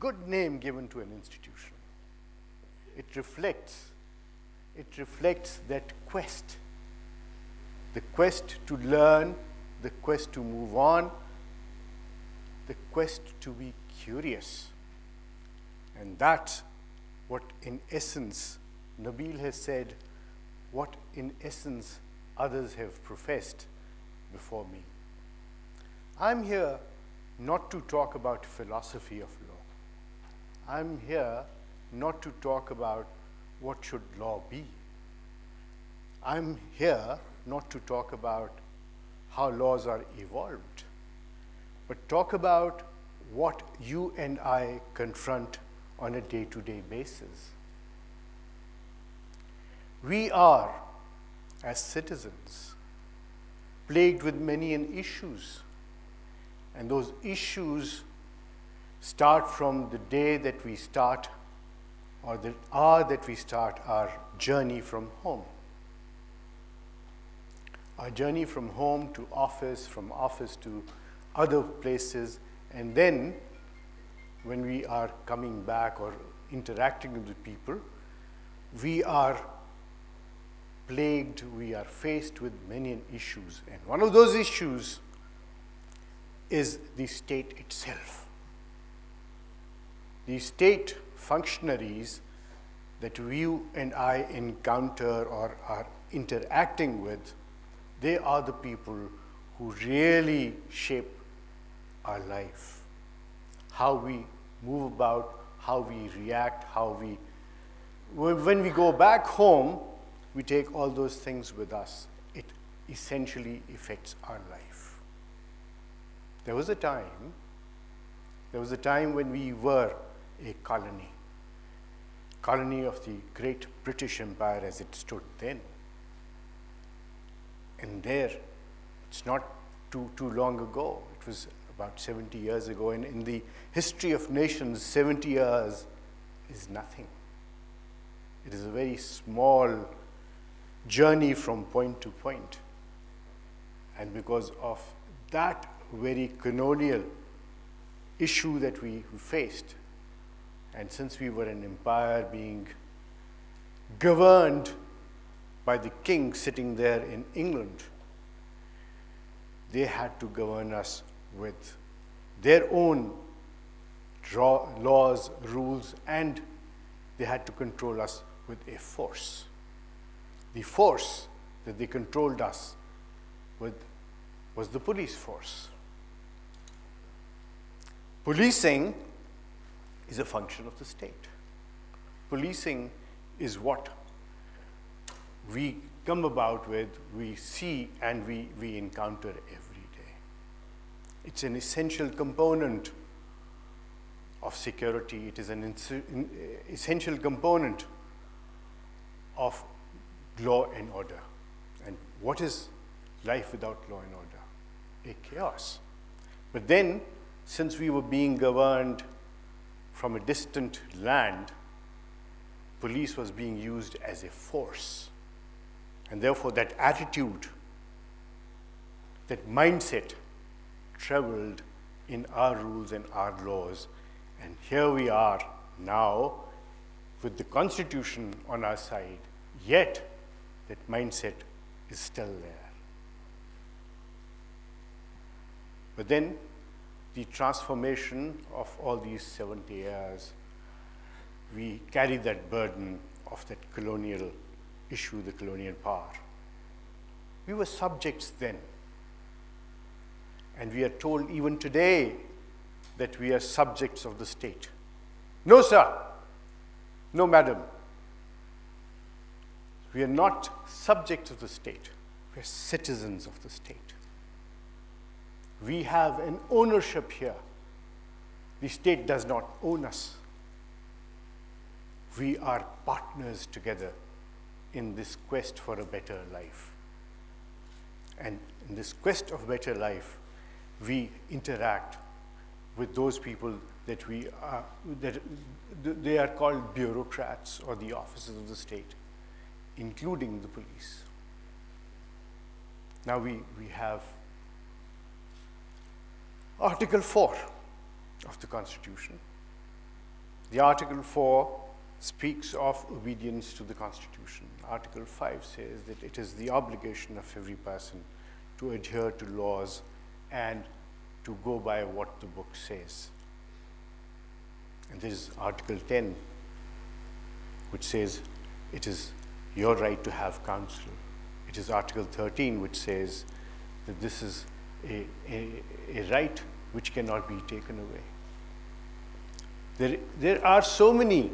good name given to an institution. It reflects that quest, the quest to learn, the quest to move on, the quest to be curious. And that's what in essence Nabil has said, what in essence others have professed before me. I'm here not to talk about philosophy of law. I'm here not to talk about what should law be. I'm here not to talk about how laws are evolved, but talk about what you and I confront on a day-to-day basis. We are, as citizens, plagued with many issues, and those issues start from the day that we start, or the hour that we start our journey from home. Our journey from home to office, from office to other places, and then when we are coming back or interacting with the people, we are plagued, we are faced with many issues. And one of those issues is the state itself. The state functionaries that you and I encounter or are interacting with, they are the people who really shape our life. How we move about, how we react, when we go back home, we take all those things with us. It essentially affects our life. There was a time when we were a colony of the great British Empire as it stood then. And there, it's not too long ago, it was about 70 years ago, and in the history of nations, 70 years is nothing. It is a very small journey from point to point. And because of that very colonial issue that we faced, and since we were an empire being governed by the king sitting there in England, they had to govern us with their own laws, rules, and they had to control us with a force. The force that they controlled us with was the police force. Policing is a function of the state. Policing is what we come about with, we see, and we encounter every day. It's an essential component of security. It is an essential component of law and order. And what is life without law and order? A chaos. But then, since we were being governed from a distant land, police was being used as a force. And therefore, that attitude, that mindset traveled in our rules and our laws. And here we are now with the Constitution on our side, yet that mindset is still there. But then the transformation of all these 70 years, we carry that burden of that colonial issue, the colonial power. We were subjects then. And we are told even today that we are subjects of the state. No, sir. No, madam. We are not subjects of the state. We are citizens of the state. We have an ownership here. The state does not own us. We are partners together in this quest for a better life. And in this quest of better life, we interact with those people that they are called bureaucrats or the officers of the state, including the police. Now we have Article 4 of the Constitution, The Article 4 speaks of obedience to the Constitution. Article 5 says that it is the obligation of every person to adhere to laws and to go by what the book says. And there is Article 10, which says it is your right to have counsel. It is Article 13, which says that this is a right which cannot be taken away. There are so many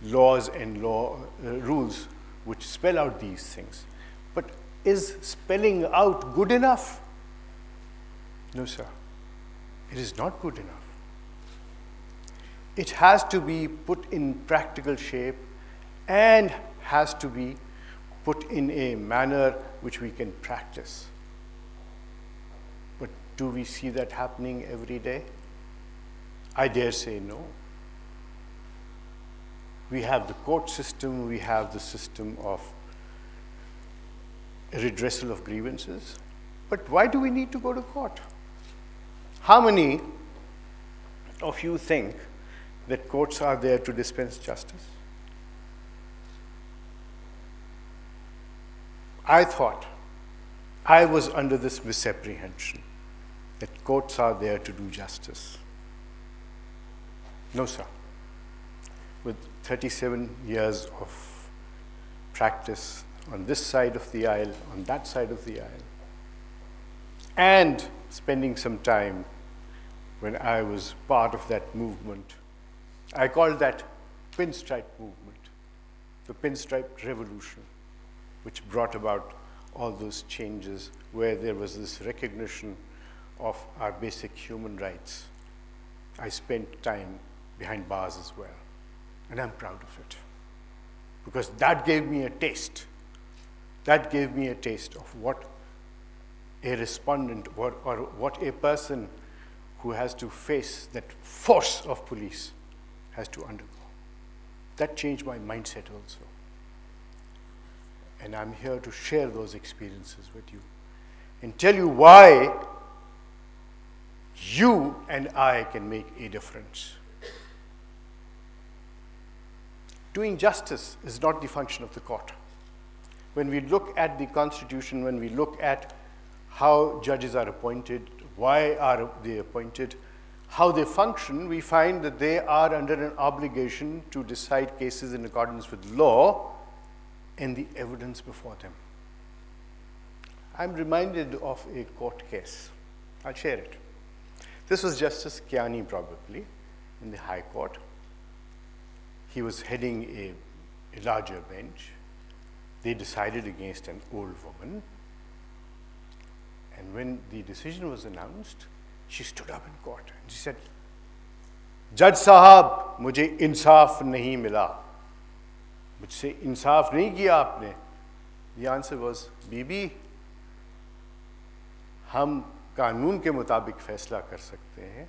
laws and rules which spell out these things. But is spelling out good enough? No, sir. It is not good enough. It has to be put in practical shape and has to be put in a manner which we can practice. But do we see that happening every day? I dare say no. We have the court system, we have the system of redressal of grievances, but why do we need to go to court? How many of you think that courts are there to dispense justice? I thought, I was under this misapprehension that courts are there to do justice. No, sir. With 37 years of practice on this side of the aisle, on that side of the aisle, and spending some time when I was part of that movement. I called that pinstripe movement, the pinstripe revolution, which brought about all those changes where there was this recognition of our basic human rights. I spent time behind bars as well, and I'm proud of it, because that gave me a taste. That gave me a taste of what a respondent or what a person who has to face that force of police has to undergo. That changed my mindset also. And I'm here to share those experiences with you and tell you why you and I can make a difference. Doing justice is not the function of the court. When we look at the Constitution, when we look at how judges are appointed, why are they appointed, how they function, we find that they are under an obligation to decide cases in accordance with law and the evidence before them. I'm reminded of a court case. I'll share it. This was Justice Kiani, probably, in the High Court. He was heading a larger bench. They decided against an old woman. And when the decision was announced, she stood up in court and she said, "Judge Sahab, mujhe insaf nahi mila." Mujhse insaf nahi kiya aapne. The answer was, "Bibi, हम कानून के मुताबिक फैसला कर सकते हैं,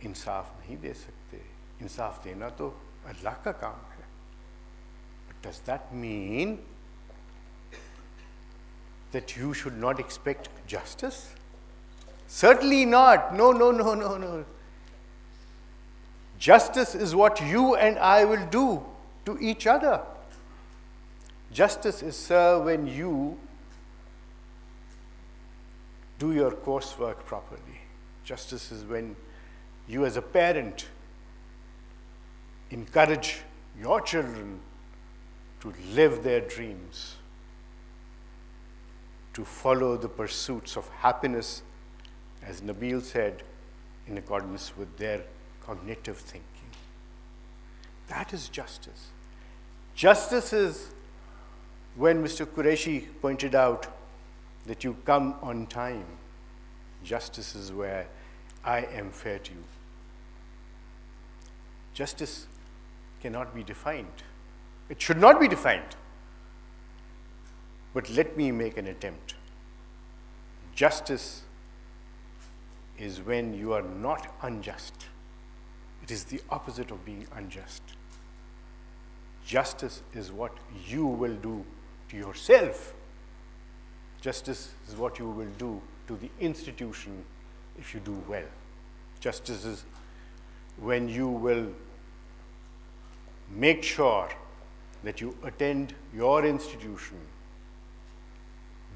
इंसाफ नहीं दे सकते. इंसाफ देना तो अल्लाह का काम है." But does that mean that you should not expect justice? Certainly not. No, no, no, no, no. Justice is what you and I will do to each other. Justice is, sir, when you do your coursework properly. Justice is when you as a parent encourage your children to live their dreams, to follow the pursuits of happiness, as Nabil said, in accordance with their cognitive thinking. That is justice. Justice is when Mr. Qureshi pointed out that you come on time. Justice is where I am fair to you. Justice cannot be defined. It should not be defined. But let me make an attempt. Justice is when you are not unjust. It is the opposite of being unjust. Justice is what you will do to yourself. Justice is what you will do to the institution if you do well. Justice is when you will make sure that you attend your institution,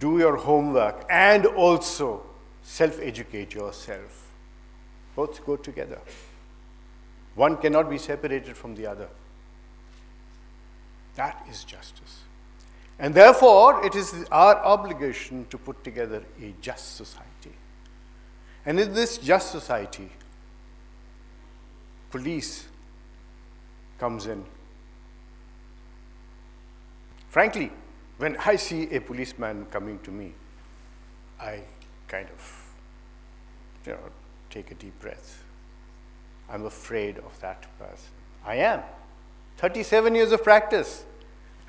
do your homework, and also self-educate yourself. Both go together. One cannot be separated from the other. That is justice. And therefore, it is our obligation to put together a just society. And in this just society, police comes in. Frankly, when I see a policeman coming to me, I kind of, take a deep breath. I'm afraid of that person. I am. 37 years of practice.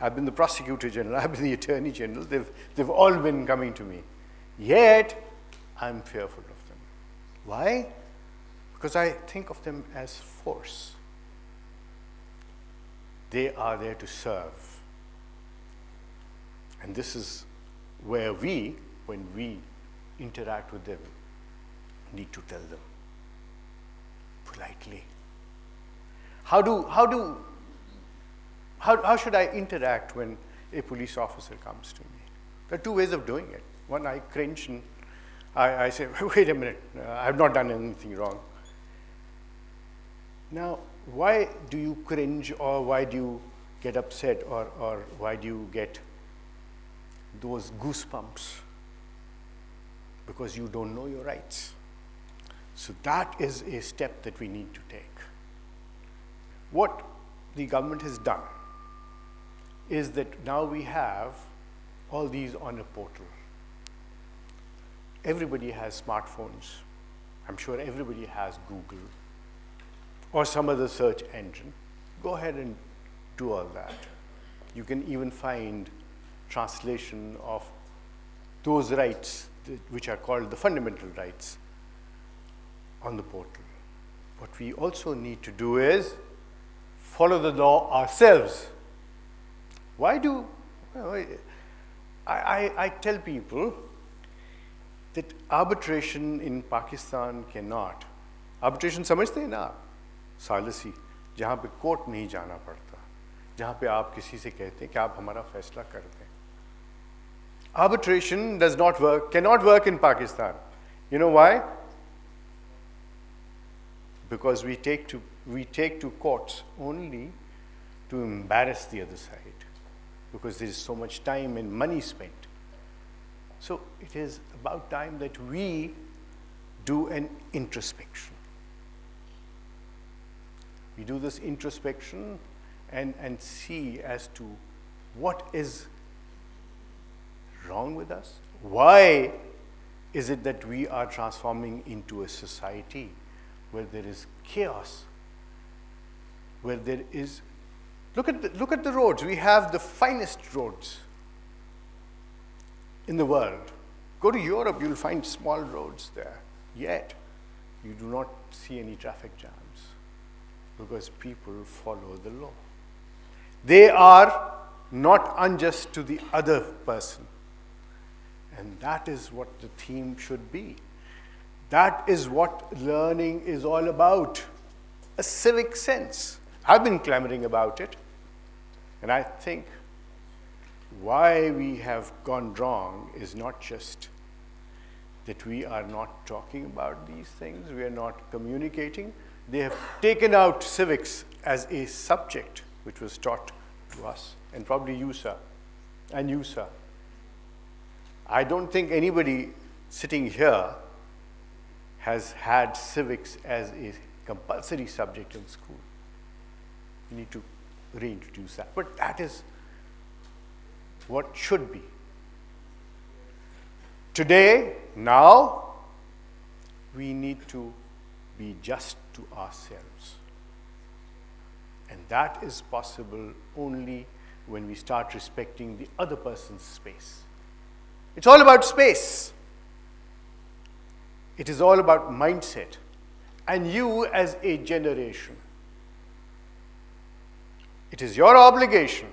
I've been the Prosecutor General, I've been the Attorney General, they've all been coming to me. Yet, I'm fearful of them. Why? Because I think of them as force. They are there to serve. And this is where we, when we interact with them, need to tell them politely. How should I interact when a police officer comes to me? There are two ways of doing it. One, I cringe and I say, wait a minute, I've not done anything wrong. Now, why do you cringe, or why do you get upset, or why do you get those goosebumps? Because you don't know your rights. So that is a step that we need to take. What the government has done is that now we have all these on a portal. Everybody has smartphones. I'm sure everybody has Google or some other search engine. Go ahead and do all that. You can even find translation of those rights which are called the fundamental rights on the portal. What we also need to do is follow the law ourselves. Why do I tell people that arbitration in Pakistan cannot. Arbitration समझते हैं ना? सालिसी, जहाँ पे court नहीं जाना पड़ता, जहाँ पे आप किसी से कहते हैं कि आप हमारा फैसला कर दें. Arbitration does not work, cannot work in Pakistan. You know why? Because we take to courts only to embarrass the other side, because there is so much time and money spent. So it is about time that we do an introspection. We do this introspection and see as to what is wrong with us. Why is it that we are transforming into a society where there is chaos, where there is, look at the roads. We have the finest roads in the world. Go to Europe, you'll find small roads there. Yet, you do not see any traffic jams because people follow the law. They are not unjust to the other person. And that is what the theme should be. That is what learning is all about, a civic sense. I've been clamoring about it, and I think why we have gone wrong is not just that we are not talking about these things, we are not communicating. They have taken out civics as a subject which was taught to us, and probably you, sir, and you, sir. I don't think anybody sitting here has had civics as a compulsory subject in school. We need to reintroduce that. But that is what should be. Today, now, we need to be just to ourselves. And that is possible only when we start respecting the other person's space. It's all about space. It is all about mindset. And you as a generation, it is your obligation,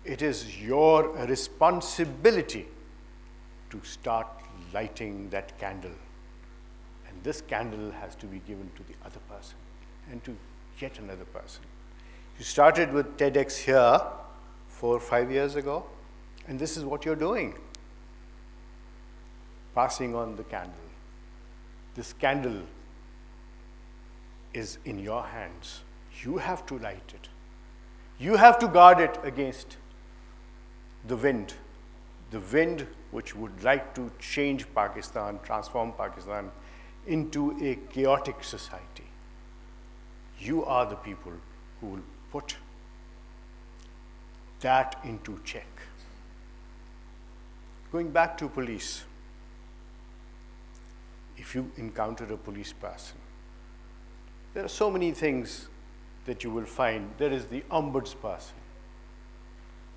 it is your responsibility to start lighting that candle and this candle has to be given to the other person and to yet another person. You started with TEDx here 4 or 5 years ago, and this is what you're doing. Passing on the candle. This candle is in your hands. You have to light it. You have to guard it against the wind which would like to change Pakistan, transform Pakistan into a chaotic society. You are the people who will put that into check. Going back to police, if you encounter a police person, there are so many things that you will find. There is the ombuds person.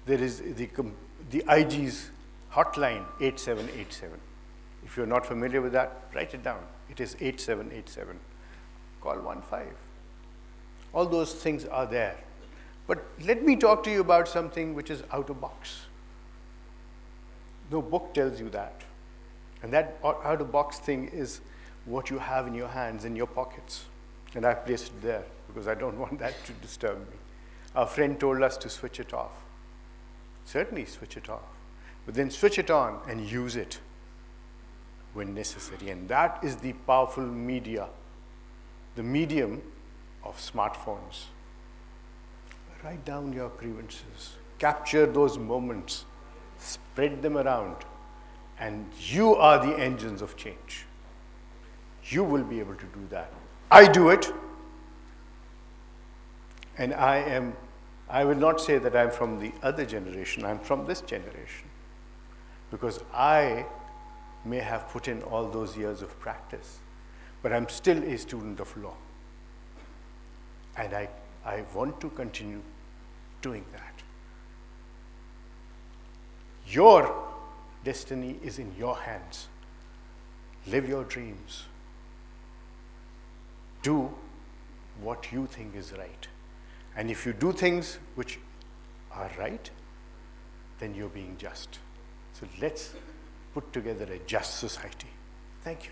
There is the IG's hotline, 8787. If you're not familiar with that, write it down. It is 8787. Call 15. All those things are there. But let me talk to you about something which is out of box. No book tells you that. And that out of box thing is what you have in your hands, in your pockets. And I've placed it there because I don't want that to disturb me. Our friend told us to switch it off. Certainly switch it off. But then switch it on and use it when necessary. And that is the powerful media, the medium of smartphones. Write down your grievances. Capture those moments. Spread them around. And you are the engines of change. You will be able to do that. I do it. And I will not say that I'm from the other generation. I'm from this generation. Because I may have put in all those years of practice, but I'm still a student of law. And I want to continue doing that. Your destiny is in your hands. Live your dreams. Do what you think is right. And if you do things which are right, then you're being just. So let's put together a just society. Thank you.